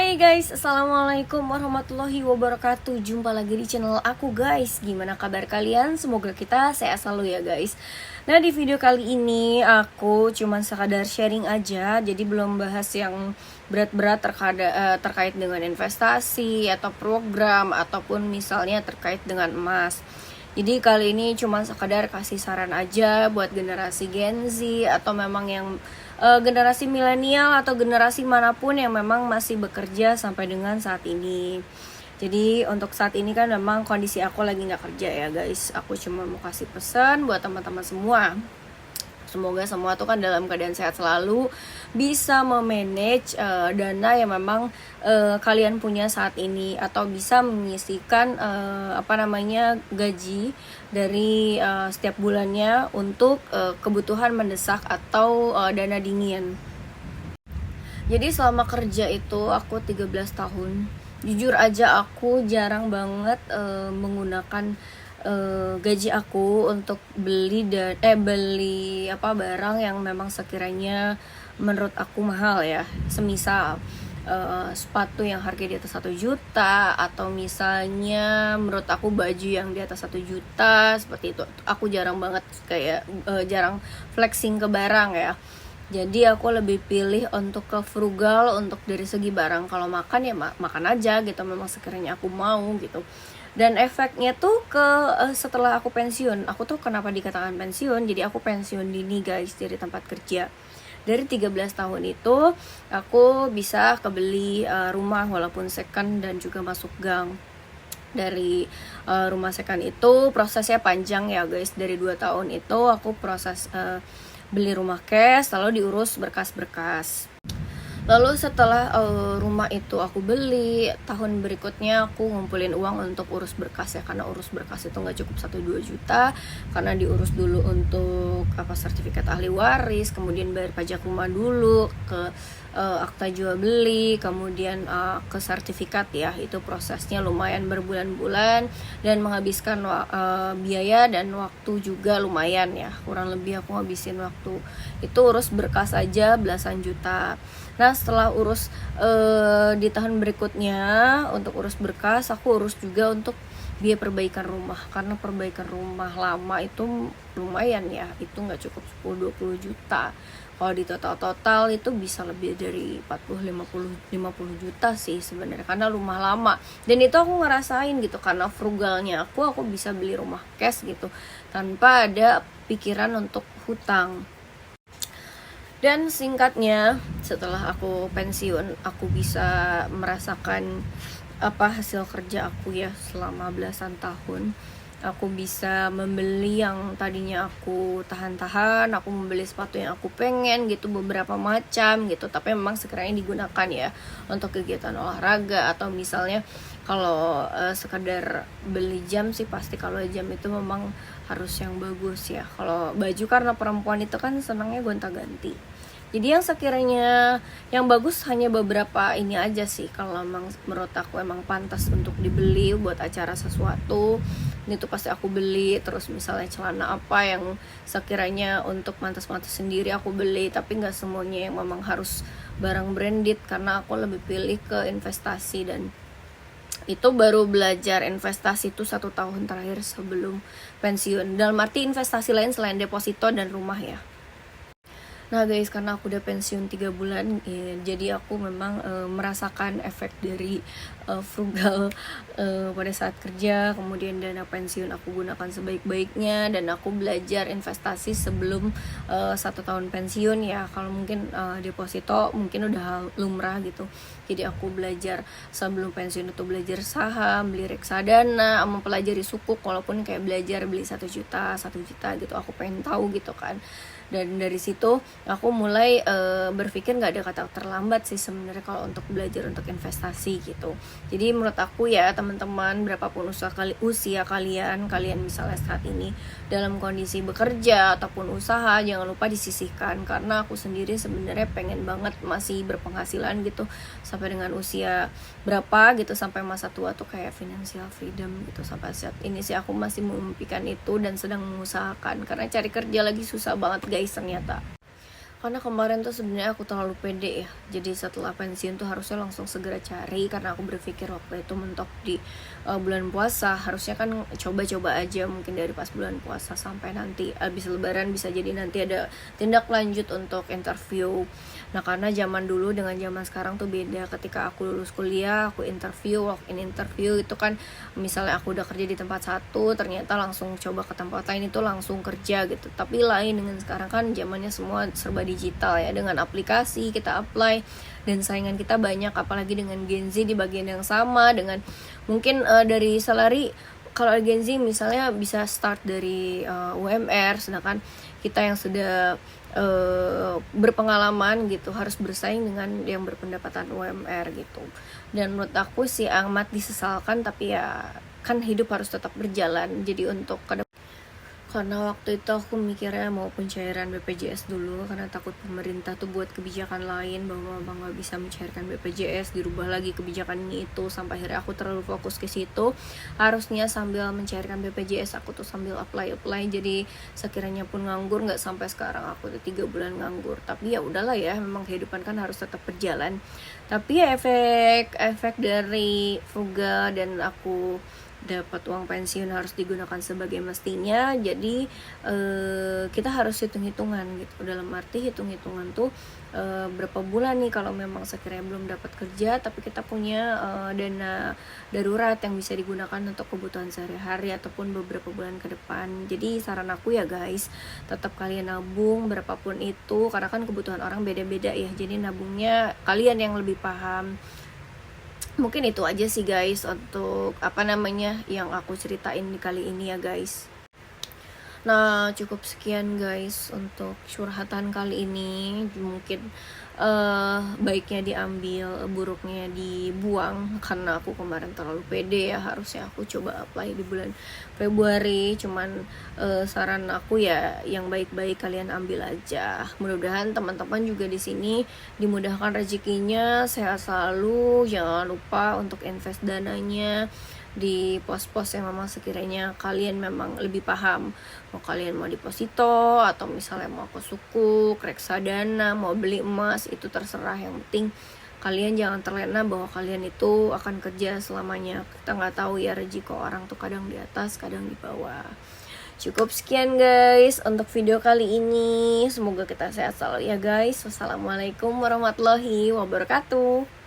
Hai guys, assalamualaikum warahmatullahi wabarakatuh. Jumpa lagi di channel aku guys. Gimana kabar kalian? Semoga kita sehat selalu ya guys. Nah, di video kali ini aku cuman sekadar sharing aja. Jadi belum bahas yang berat-berat terkait dengan investasi atau program, ataupun misalnya terkait dengan emas. Jadi kali ini cuma sekadar kasih saran aja buat generasi Gen Z atau memang yang generasi milenial atau generasi manapun yang memang masih bekerja sampai dengan saat ini. Jadi untuk saat ini kan memang kondisi aku lagi nggak kerja ya guys. Aku cuma mau kasih pesan buat teman-teman semua. Semoga semua tuh kan dalam keadaan sehat selalu, bisa memanage dana yang memang kalian punya saat ini, atau bisa menyisihkan gaji dari setiap bulannya untuk kebutuhan mendesak atau dana dingin. Jadi selama kerja itu aku 13 tahun. Jujur aja aku jarang banget menggunakan gaji aku untuk beli barang yang memang sekiranya menurut aku mahal ya. Semisal sepatu yang harga di atas 1 juta, atau misalnya menurut aku baju yang di atas 1 juta, seperti itu. Aku jarang banget jarang flexing ke barang ya. Jadi aku lebih pilih untuk ke frugal untuk dari segi barang. Kalau makan ya makan aja gitu, memang sekiranya aku mau gitu. Dan efeknya tuh setelah aku pensiun. Aku tuh kenapa dikatakan pensiun? Jadi aku pensiun dini guys dari tempat kerja. Dari 13 tahun itu aku bisa kebeli rumah walaupun second dan juga masuk gang. Dari rumah second itu prosesnya panjang ya guys. Dari 2 tahun itu aku proses beli rumah cash, lalu diurus berkas-berkas. Lalu setelah rumah itu aku beli, tahun berikutnya aku ngumpulin uang untuk urus berkas ya. Karena urus berkas itu gak cukup 1-2 juta, karena diurus dulu untuk sertifikat ahli waris, kemudian bayar pajak rumah dulu, ke akta jual beli, kemudian ke sertifikat ya. Itu prosesnya lumayan berbulan-bulan dan menghabiskan biaya dan waktu juga lumayan ya. Kurang lebih aku ngabisin waktu itu urus berkas aja belasan juta. Nah, setelah urus di tahun berikutnya untuk urus berkas, aku urus juga untuk biaya perbaikan rumah. Karena perbaikan rumah lama itu lumayan ya, itu gak cukup 10-20 juta. Kalau di total itu bisa lebih dari 40-50 juta sih sebenarnya, karena rumah lama. Dan itu aku ngerasain gitu, karena frugalnya aku bisa beli rumah cash gitu tanpa ada pikiran untuk hutang. Dan singkatnya, setelah aku pensiun, aku bisa merasakan hasil kerja aku ya selama belasan tahun. Aku bisa membeli yang tadinya aku tahan-tahan, aku membeli sepatu yang aku pengen gitu, beberapa macam gitu. Tapi memang sekiranya digunakan ya untuk kegiatan olahraga, atau misalnya kalau sekedar beli jam sih, pasti kalau jam itu memang harus yang bagus ya. Kalau baju, karena perempuan itu kan senangnya gonta-ganti. Jadi yang sekiranya yang bagus hanya beberapa ini aja sih. Kalau memang menurut aku emang pantas untuk dibeli buat acara sesuatu, ini tuh pasti aku beli. Terus misalnya celana apa yang sekiranya untuk mantas-mantas sendiri aku beli. Tapi gak semuanya yang memang harus barang branded, karena aku lebih pilih ke investasi. Dan itu baru belajar investasi itu 1 tahun terakhir sebelum pensiun. Dalam arti investasi lain selain deposito dan rumah ya. Nah guys, karena aku udah pensiun 3 bulan ya, jadi aku memang merasakan efek dari frugal pada saat kerja. Kemudian dana pensiun aku gunakan sebaik-baiknya, dan aku belajar investasi sebelum 1 tahun pensiun ya. Kalau mungkin deposito mungkin udah lumrah gitu. Jadi aku belajar sebelum pensiun itu belajar saham, beli reksadana, mempelajari sukuk. Walaupun kayak belajar beli 1 juta gitu, aku pengen tahu gitu kan. Dan dari situ aku mulai berpikir gak ada kata terlambat sih sebenarnya kalau untuk belajar untuk investasi gitu. Jadi menurut aku ya teman-teman, berapapun usia kalian misalnya saat ini dalam kondisi bekerja ataupun usaha, jangan lupa disisihkan. Karena aku sendiri sebenarnya pengen banget masih berpenghasilan gitu sampai dengan usia berapa gitu, sampai masa tua tuh kayak financial freedom gitu. Sampai saat ini sih aku masih memimpikan itu dan sedang mengusahakan, karena cari kerja lagi susah banget guys ternyata. Karena kemarin tuh sebenarnya aku terlalu pede ya. Jadi setelah pensiun tuh harusnya langsung segera cari, karena aku berpikir waktu itu mentok di bulan puasa. Harusnya kan coba-coba aja, mungkin dari pas bulan puasa sampai nanti habis lebaran, bisa jadi nanti ada tindak lanjut untuk interview. Nah, karena zaman dulu dengan zaman sekarang tuh beda. Ketika aku lulus kuliah, aku interview, walk in interview itu kan, misalnya aku udah kerja di tempat satu, ternyata langsung coba ke tempat lain itu langsung kerja gitu. Tapi lain dengan sekarang kan zamannya semua serba digital ya, dengan aplikasi kita apply dan saingan kita banyak, apalagi dengan Gen Z di bagian yang sama, dengan mungkin dari salary, kalau Gen Z misalnya bisa start dari UMR, sedangkan kita yang sudah berpengalaman gitu harus bersaing dengan yang berpendapatan UMR gitu. Dan menurut aku sih amat disesalkan, tapi ya kan hidup harus tetap berjalan. Jadi untuk karena waktu itu aku mikirnya mau pencairan BPJS dulu, karena takut pemerintah tuh buat kebijakan lain bahwa nggak bisa mencairkan BPJS, dirubah lagi kebijakannya itu, sampai akhirnya aku terlalu fokus ke situ. Harusnya sambil mencairkan BPJS aku tuh sambil apply, jadi sekiranya pun nganggur, nggak sampai sekarang aku udah 3 bulan nganggur. Tapi ya udahlah ya, memang kehidupan kan harus tetap berjalan. Tapi ya efek dari frugal dan aku dapat uang pensiun harus digunakan sebagai mestinya. Jadi kita harus hitung-hitungan gitu, dalam arti hitung-hitungan tuh berapa bulan nih kalau memang sekiranya belum dapat kerja, tapi kita punya dana darurat yang bisa digunakan untuk kebutuhan sehari-hari ataupun beberapa bulan ke depan. Jadi saran aku ya guys, tetap kalian nabung berapapun itu, karena kan kebutuhan orang beda-beda ya. Jadi nabungnya kalian yang lebih paham. Mungkin itu aja sih guys untuk yang aku ceritain di kali ini ya guys. Nah, cukup sekian guys untuk curhatan kali ini. Mungkin baiknya diambil, buruknya dibuang, karena aku kemarin terlalu pede ya. Harusnya aku coba apply di bulan Februari. Cuman saran aku ya yang baik-baik kalian ambil aja. Mudah-mudahan teman-teman juga di sini dimudahkan rezekinya, sehat selalu. Jangan lupa untuk invest dananya di pos-pos yang memang sekiranya kalian memang lebih paham. Mau kalian mau deposito, atau misalnya mau ke sukuk, reksadana, mau beli emas, itu terserah. Yang penting kalian jangan terlena bahwa kalian itu akan kerja selamanya. Kita nggak tahu ya, rezeki orang tuh kadang di atas, kadang di bawah. Cukup sekian guys untuk video kali ini. Semoga kita sehat selalu ya guys. Wassalamualaikum warahmatullahi wabarakatuh.